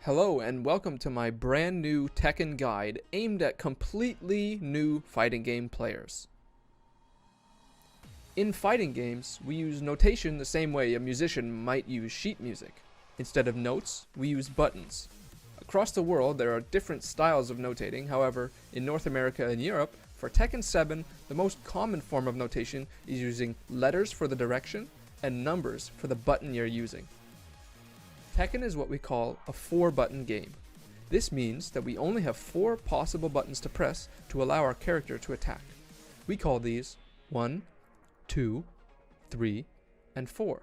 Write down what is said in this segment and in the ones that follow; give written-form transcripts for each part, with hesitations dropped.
Hello and welcome to my brand new Tekken guide aimed at completely new fighting game players. In fighting games, we use notation the same way a musician might use sheet music. Instead of notes, we use buttons. Across the world, there are different styles of notating. However, in North America and Europe, for Tekken 7, the most common form of notation is using letters for the direction and numbers for the button you're using. Tekken is what we call a 4-button game. This means that we only have 4 possible buttons to press to allow our character to attack. We call these 1, 2, 3, and 4.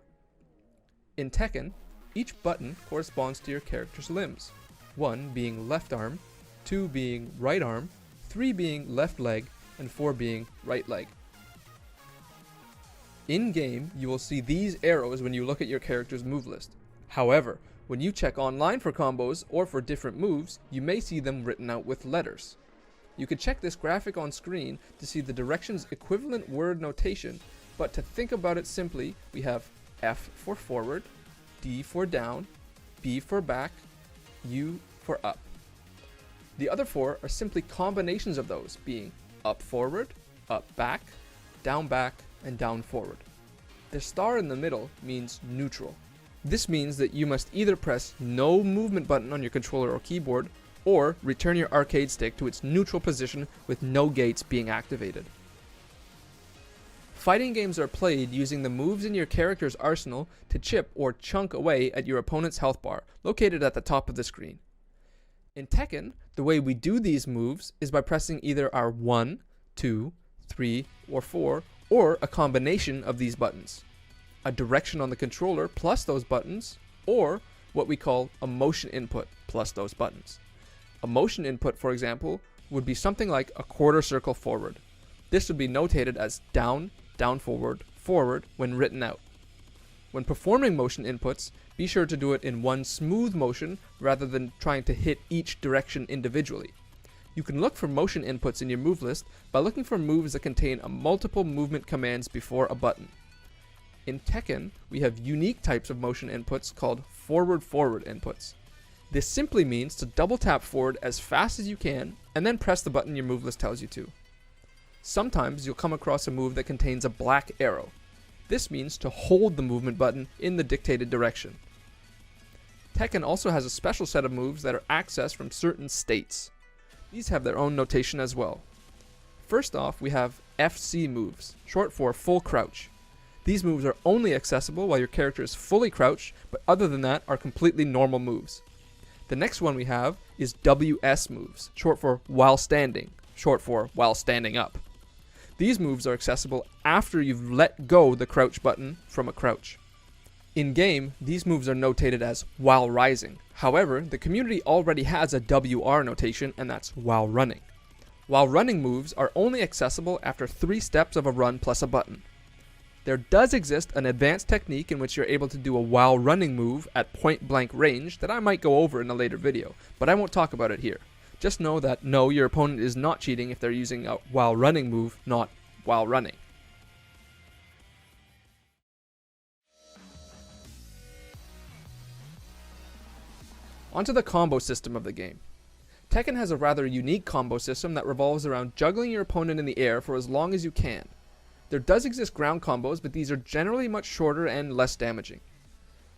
In Tekken, each button corresponds to your character's limbs, 1 being left arm, 2 being right arm, 3 being left leg, and 4 being right leg. In-game, you will see these arrows when you look at your character's move list. However, when you check online for combos or for different moves, you may see them written out with letters. You can check this graphic on screen to see the direction's equivalent word notation, but to think about it simply, we have F for forward, D for down, B for back, U for up. The other 4 are simply combinations of those, being up forward, up back, and down forward. The star in the middle means neutral. This means that you must either press no movement button on your controller or keyboard, or return your arcade stick to its neutral position with no gates being activated. Fighting games are played using the moves in your character's arsenal to chip or chunk away at your opponent's health bar, located at the top of the screen. In Tekken, the way we do these moves is by pressing either our 1, 2, 3, or 4, or a combination of these buttons. A direction on the controller plus those buttons, or what we call a motion input plus those buttons. A motion input, for example, would be something like a quarter circle forward. This would be notated as down, down forward, forward when written out. When performing motion inputs, be sure to do it in one smooth motion rather than trying to hit each direction individually. You can look for motion inputs in your move list by looking for moves that contain multiple movement commands before a button. In Tekken, we have unique types of motion inputs called forward-forward inputs. This simply means to double tap forward as fast as you can and then press the button your move list tells you to. Sometimes you'll come across a move that contains a black arrow. This means to hold the movement button in the dictated direction. Tekken also has a special set of moves that are accessed from certain states. These have their own notation as well. First off, we have FC moves, short for full crouch. These moves are only accessible while your character is fully crouched, but other than that are completely normal moves. The next one we have is WS moves, short for while standing, short for while standing up. These moves are accessible after you've let go the crouch button from a crouch. In game, these moves are notated as while rising. However, the community already has a WR notation, and that's while running. While running moves are only accessible after 3 steps of a run plus a button. There does exist an advanced technique in which you're able to do a while running move at point blank range that I might go over in a later video, but I won't talk about it here. Just know that no, your opponent is not cheating if they're using a while running move, not while running. Onto the combo system of the game. Tekken has a rather unique combo system that revolves around juggling your opponent in the air for as long as you can. There does exist ground combos, but these are generally much shorter and less damaging.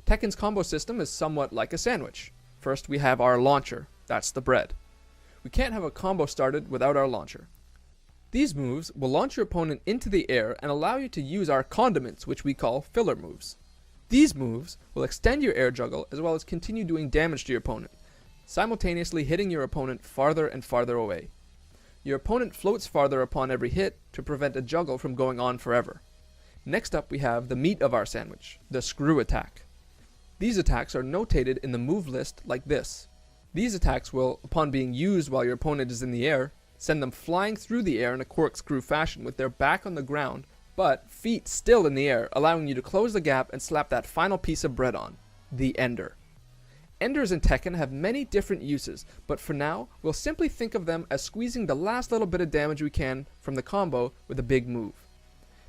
Tekken's combo system is somewhat like a sandwich. First we have our launcher, that's the bread. We can't have a combo started without our launcher. These moves will launch your opponent into the air and allow you to use our condiments, which we call filler moves. These moves will extend your air juggle as well as continue doing damage to your opponent, simultaneously hitting your opponent farther and farther away. Your opponent floats farther upon every hit to prevent a juggle from going on forever. Next up we have the meat of our sandwich, the screw attack. These attacks are notated in the move list like this. These attacks will, upon being used while your opponent is in the air, send them flying through the air in a corkscrew fashion with their back on the ground, but feet still in the air, allowing you to close the gap and slap that final piece of bread on, the ender. Enders in Tekken have many different uses, but for now, we'll simply think of them as squeezing the last little bit of damage we can from the combo with a big move.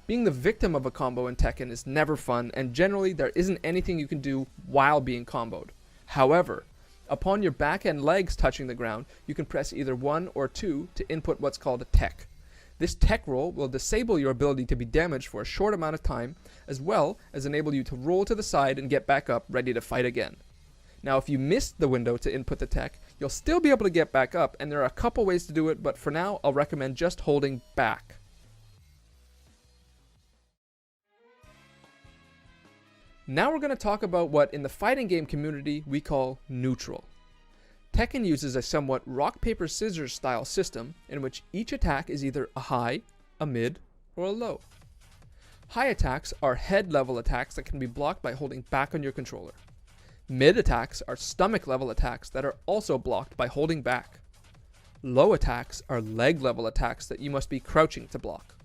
Being the victim of a combo in Tekken is never fun, and generally there isn't anything you can do while being comboed. However, Upon your back and legs touching the ground, you can press either 1 or 2 to input what's called a tech. This tech roll will disable your ability to be damaged for a short amount of time, as well as enable you to roll to the side and get back up ready to fight again. Now if you missed the window to input the tech, you'll still be able to get back up, and there are a couple ways to do it, but for now I'll recommend just holding back. Now we're going to talk about what in the fighting game community we call neutral. Tekken uses a somewhat rock-paper-scissors style system in which each attack is either a high, a mid, or a low. High attacks are head-level attacks that can be blocked by holding back on your controller. Mid attacks are stomach-level attacks that are also blocked by holding back. Low attacks are leg-level attacks that you must be crouching to block.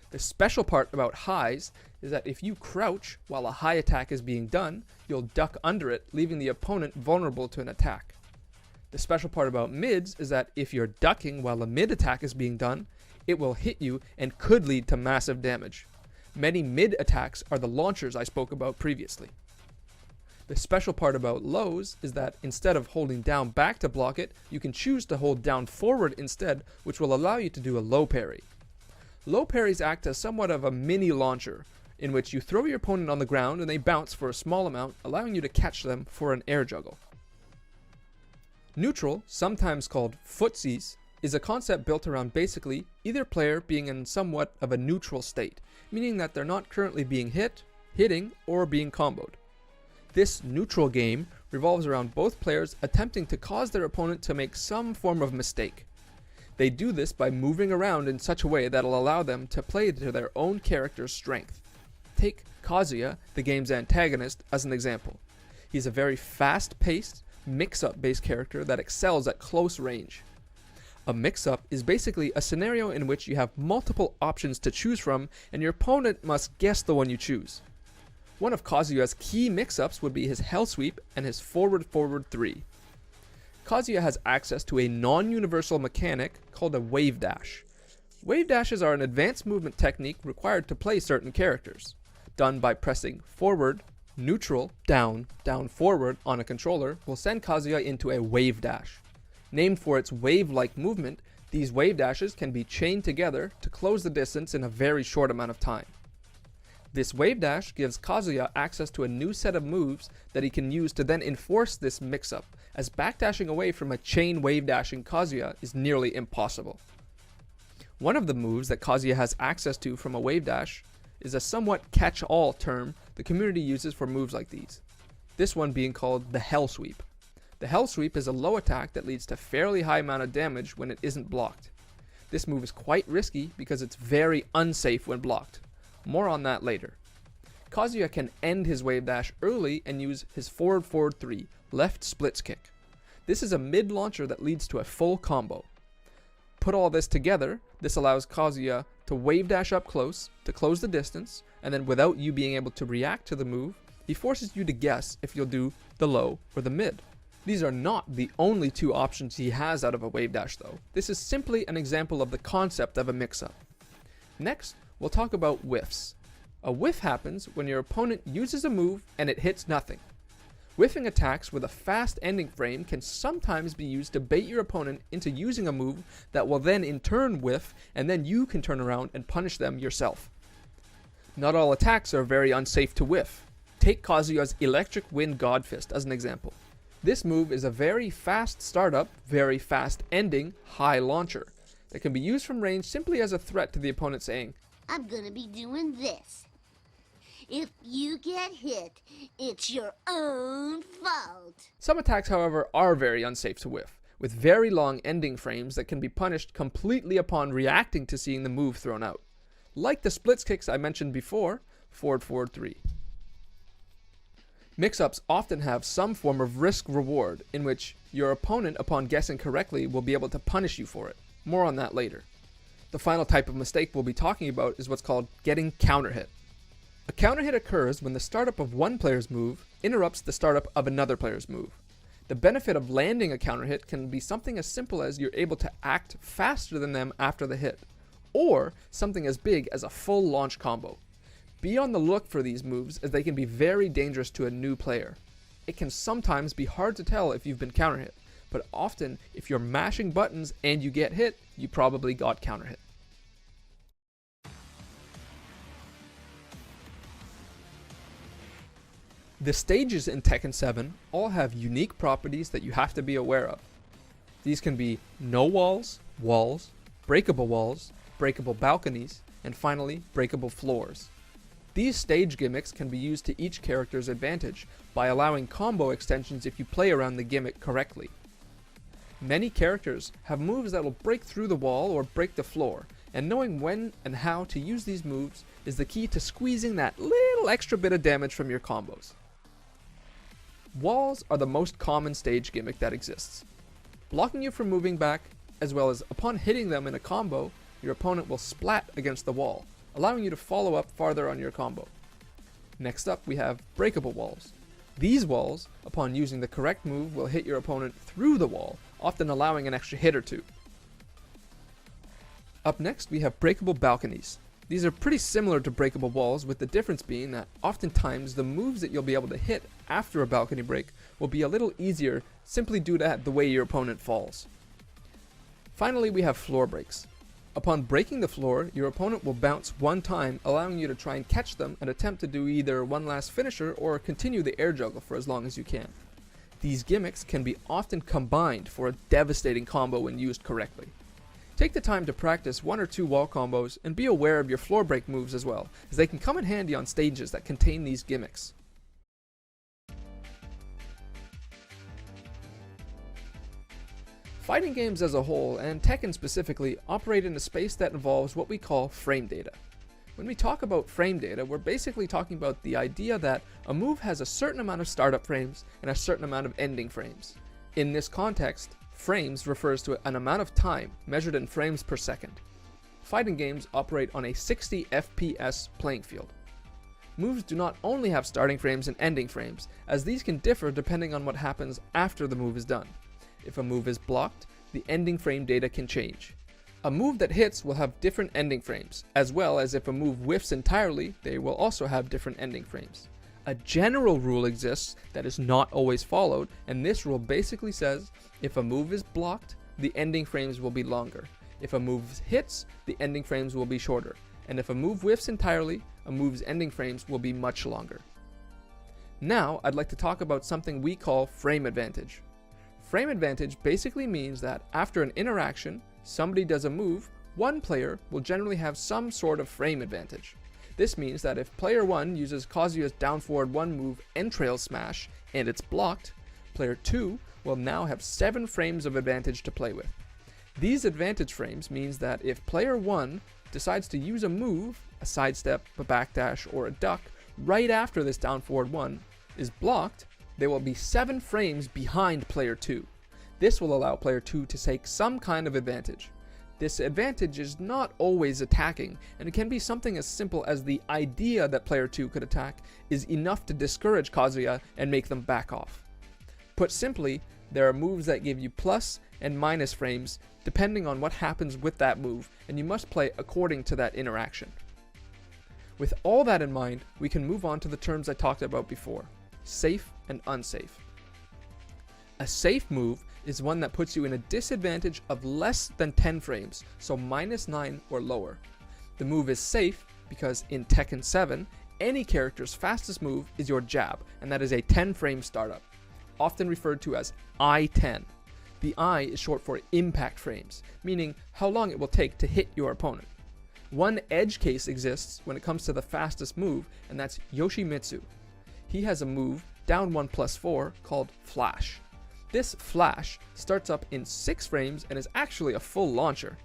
The special part about highs is that if you crouch while a high attack is being done, you'll duck under it, leaving the opponent vulnerable to an attack. The special part about mids is that if you're ducking while a mid attack is being done, it will hit you and could lead to massive damage. Many mid attacks are the launchers I spoke about previously. The special part about lows is that instead of holding down back to block it, you can choose to hold down forward instead, which will allow you to do a low parry. Low parries act as somewhat of a mini launcher, in which you throw your opponent on the ground and they bounce for a small amount, allowing you to catch them for an air juggle. Neutral, sometimes called footsies, is a concept built around basically either player being in somewhat of a neutral state, meaning that they're not currently being hit, hitting, or being comboed. This neutral game revolves around both players attempting to cause their opponent to make some form of mistake. They do this by moving around in such a way that'll allow them to play to their own character's strength. Take Kazuya, the game's antagonist, as an example. He's a very fast-paced, mix-up based character that excels at close range. A mix-up is basically a scenario in which you have multiple options to choose from and your opponent must guess the one you choose. One of Kazuya's key mix-ups would be his Hell Sweep and his Forward 3. Kazuya has access to a non-universal mechanic called a Wave Dash. Wave dashes are an advanced movement technique required to play certain characters, done by pressing forward, neutral, down, forward on a controller will send Kazuya into a wave dash. Named for its wave-like movement, these wave dashes can be chained together to close the distance in a very short amount of time. This wave dash gives Kazuya access to a new set of moves that he can use to then enforce this mix-up, as backdashing away from a chain wave dashing Kazuya is nearly impossible. One of the moves that Kazuya has access to from a wave dash is a somewhat catch-all term the community uses for moves like these, this one being called the Hell Sweep. The Hell Sweep is a low attack that leads to fairly high amount of damage when it isn't blocked. This move is quite risky because it's very unsafe when blocked. More on that later. Kazuya can end his wave dash early and use his Forward 3, left splits kick. This is a mid launcher that leads to a full combo. Put all this together, this allows Kazuya to wave dash up close to close the distance, and then without you being able to react to the move, he forces you to guess if you'll do the low or the mid. These are not the only two options he has out of a wave dash though. This is simply an example of the concept of a mix-up. Next, we'll talk about whiffs. A whiff happens when your opponent uses a move and it hits nothing. Whiffing attacks with a fast ending frame can sometimes be used to bait your opponent into using a move that will then in turn whiff, and then you can turn around and punish them yourself. Not all attacks are very unsafe to whiff. Take Kazuya's Electric Wind Godfist as an example. This move is a very fast startup, very fast ending, high launcher that can be used from range simply as a threat to the opponent saying, "I'm gonna be doing this. If you get hit, it's your own fault." Some attacks, however, are very unsafe to whiff, with very long ending frames that can be punished completely upon reacting to seeing the move thrown out. Like the splits kicks I mentioned before, Forward 3. Mix-ups often have some form of risk-reward in which your opponent, upon guessing correctly, will be able to punish you for it. More on that later. The final type of mistake we'll be talking about is what's called getting counter-hit. A counter-hit occurs when the startup of one player's move interrupts the startup of another player's move. The benefit of landing a counter-hit can be something as simple as you're able to act faster than them after the hit, or something as big as a full launch combo. Be on the look for these moves as they can be very dangerous to a new player. It can sometimes be hard to tell if you've been counter hit, but often if you're mashing buttons and you get hit, you probably got counter hit. The stages in Tekken 7 all have unique properties that you have to be aware of. These can be no walls, walls, breakable balconies, and finally, breakable floors. These stage gimmicks can be used to each character's advantage by allowing combo extensions if you play around the gimmick correctly. Many characters have moves that will break through the wall or break the floor, and knowing when and how to use these moves is the key to squeezing that little extra bit of damage from your combos. Walls are the most common stage gimmick that exists, blocking you from moving back, as well as upon hitting them in a combo, your opponent will splat against the wall, allowing you to follow up farther on your combo. Next up, we have breakable walls. These walls, upon using the correct move, will hit your opponent through the wall, often allowing an extra hit or two. Up next, we have breakable balconies. These are pretty similar to breakable walls, with the difference being that oftentimes the moves that you'll be able to hit after a balcony break will be a little easier simply due to the way your opponent falls. Finally, we have floor breaks. Upon breaking the floor, your opponent will bounce one time, allowing you to try and catch them and attempt to do either one last finisher or continue the air juggle for as long as you can. These gimmicks can be often combined for a devastating combo when used correctly. Take the time to practice one or two wall combos and be aware of your floor break moves as well, as they can come in handy on stages that contain these gimmicks. Fighting games as a whole, and Tekken specifically, operate in a space that involves what we call frame data. When we talk about frame data, we're basically talking about the idea that a move has a certain amount of startup frames and a certain amount of ending frames. In this context, frames refers to an amount of time measured in frames per second. Fighting games operate on a 60 FPS playing field. Moves do not only have starting frames and ending frames, as these can differ depending on what happens after the move is done. If a move is blocked, the ending frame data can change. A move that hits will have different ending frames, as well as if a move whiffs entirely, they will also have different ending frames. A general rule exists that is not always followed, and this rule basically says if a move is blocked, the ending frames will be longer. If a move hits, the ending frames will be shorter. And if a move whiffs entirely, a move's ending frames will be much longer. Now, I'd like to talk about something we call frame advantage. Frame advantage basically means that after an interaction, somebody does a move, one player will generally have some sort of frame advantage. This means that if player 1 uses Kazuya's down forward 1 move Entrail Smash and it's blocked, player 2 will now have 7 frames of advantage to play with. These advantage frames means that if player 1 decides to use a move, a sidestep, a backdash, or a duck, right after this down forward 1 is blocked, they will be 7 frames behind player 2. This will allow player 2 to take some kind of advantage. This advantage is not always attacking, and it can be something as simple as the idea that player 2 could attack is enough to discourage Kazuya and make them back off. Put simply, there are moves that give you plus and minus frames depending on what happens with that move, and you must play according to that interaction. With all that in mind, we can move on to the terms I talked about before, safe and unsafe. A safe move is one that puts you in a disadvantage of less than 10 frames, so -9 or lower. The move is safe because in Tekken 7, any character's fastest move is your jab, and that is a 10 frame startup, often referred to as I-10. The I is short for impact frames, meaning how long it will take to hit your opponent. One edge case exists when it comes to the fastest move, and that's Yoshimitsu. He has a move, down 1+4, called Flash. This Flash starts up in 6 frames and is actually a full launcher.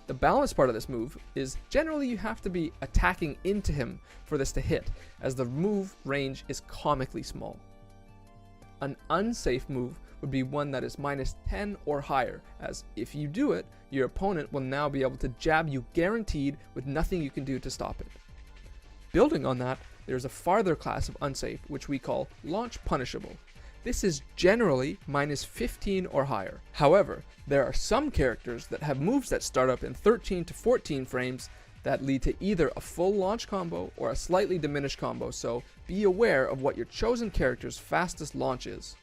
The balance part of this move is generally you have to be attacking into him for this to hit, as the move range is comically small. An unsafe move would be one that is -10 or higher, as if you do it, your opponent will now be able to jab you guaranteed with nothing you can do to stop it. Building on that, there's a farther class of unsafe, which we call launch punishable. This is generally -15 or higher. However, there are some characters that have moves that start up in 13 to 14 frames that lead to either a full launch combo or a slightly diminished combo, so be aware of what your chosen character's fastest launch is.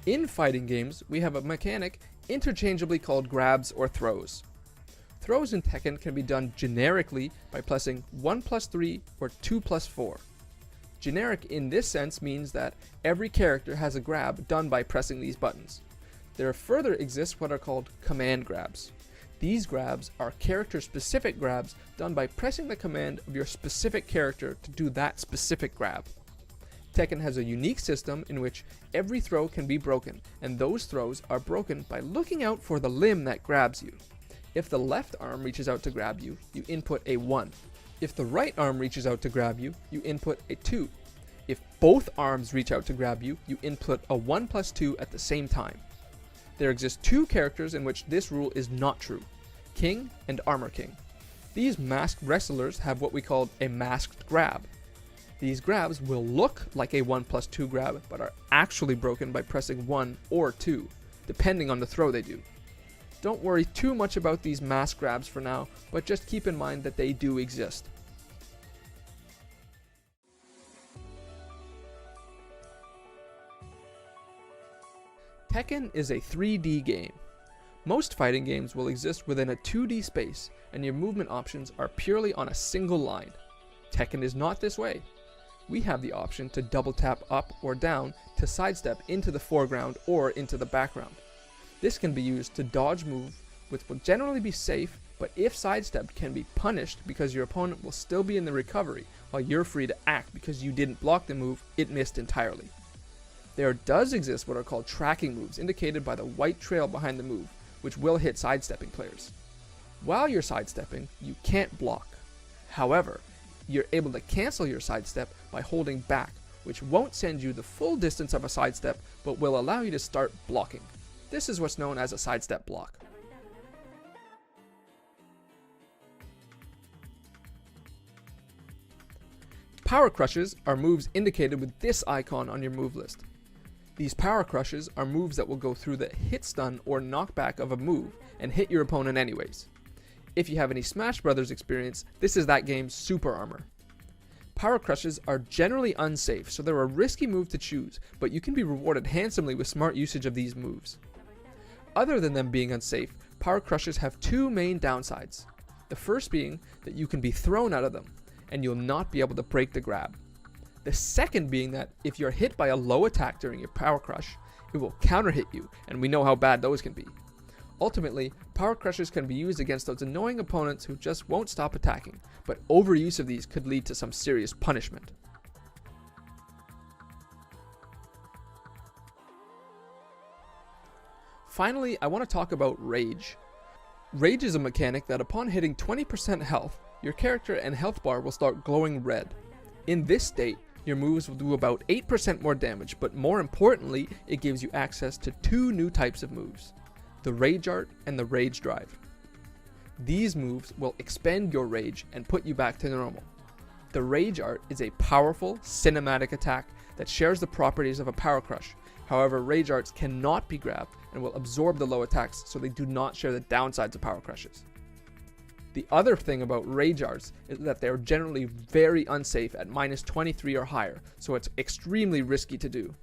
In fighting games, we have a mechanic interchangeably called grabs or throws. Throws in Tekken can be done generically by pressing 1+3 or 2+4. Generic in this sense means that every character has a grab done by pressing these buttons. There further exists what are called command grabs. These grabs are character-specific grabs done by pressing the command of your specific character to do that specific grab. Tekken has a unique system in which every throw can be broken, and those throws are broken by looking out for the limb that grabs you. If the left arm reaches out to grab you, you input a 1. If the right arm reaches out to grab you, you input a 2. If both arms reach out to grab you, you input a 1+2 at the same time. There exist two characters in which this rule is not true: King and Armor King. These masked wrestlers have what we call a masked grab. These grabs will look like a 1+2 grab, but are actually broken by pressing 1 or 2, depending on the throw they do. Don't worry too much about these mask grabs for now, but just keep in mind that they do exist. Tekken is a 3D game. Most fighting games will exist within a 2D space, and your movement options are purely on a single line. Tekken is not this way. We have the option to double tap up or down to sidestep into the foreground or into the background. This can be used to dodge move, which will generally be safe, but if sidestepped can be punished because your opponent will still be in the recovery while you're free to act because you didn't block the move it missed entirely. There does exist what are called tracking moves indicated by the white trail behind the move, which will hit sidestepping players. While you're sidestepping, you can't block. However, you're able to cancel your sidestep by holding back, which won't send you the full distance of a sidestep, but will allow you to start blocking. This is what's known as a sidestep block. Power crushes are moves indicated with this icon on your move list. These power crushes are moves that will go through the hit stun or knockback of a move and hit your opponent anyways. If you have any Smash Brothers experience, this is that game's super armor. Power crushes are generally unsafe, so they're a risky move to choose, but you can be rewarded handsomely with smart usage of these moves. Other than them being unsafe, power crushes have two main downsides. The first being that you can be thrown out of them, and you'll not be able to break the grab. The second being that if you're hit by a low attack during your power crush, it will counter hit you, and we know how bad those can be. Ultimately, power crushes can be used against those annoying opponents who just won't stop attacking, but overuse of these could lead to some serious punishment. Finally, I want to talk about Rage. Rage is a mechanic that upon hitting 20% health, your character and health bar will start glowing red. In this state, your moves will do about 8% more damage, but more importantly, it gives you access to two new types of moves: the Rage Art and the Rage Drive. These moves will expend your rage and put you back to normal. The Rage Art is a powerful, cinematic attack that shares the properties of a Power Crush. However, Rage Arts cannot be grabbed and will absorb the low attacks, so they do not share the downsides of Power Crushes. The other thing about Rage Arts is that they are generally very unsafe at -23 or higher, so it's extremely risky to do.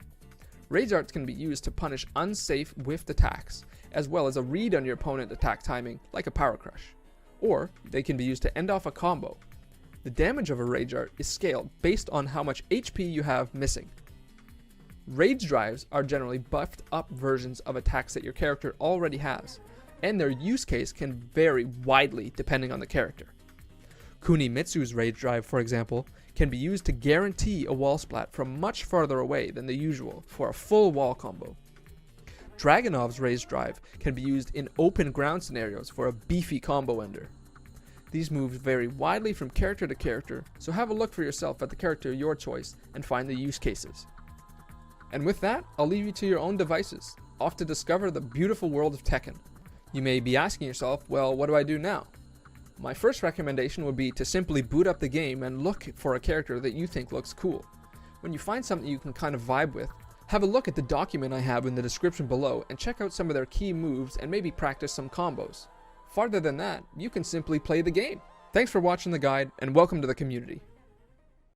Rage Arts can be used to punish unsafe whiffed attacks, as well as a read on your opponent attack timing, like a Power Crush. Or they can be used to end off a combo. The damage of a Rage Art is scaled based on how much HP you have missing. Rage Drives are generally buffed up versions of attacks that your character already has, and their use case can vary widely depending on the character. Kunimitsu's Rage Drive, for example, can be used to guarantee a wall splat from much farther away than the usual for a full wall combo. Dragunov's Rage Drive can be used in open ground scenarios for a beefy combo ender. These moves vary widely from character to character, so have a look for yourself at the character of your choice and find the use cases. And with that, I'll leave you to your own devices, off to discover the beautiful world of Tekken. You may be asking yourself, well, what do I do now? My first recommendation would be to simply boot up the game and look for a character that you think looks cool. When you find something you can kind of vibe with, Have a look at the document I have in the description below and check out some of their key moves and maybe practice some combos. Farther than that, you can simply play the game. Thanks for watching the guide and welcome to the community.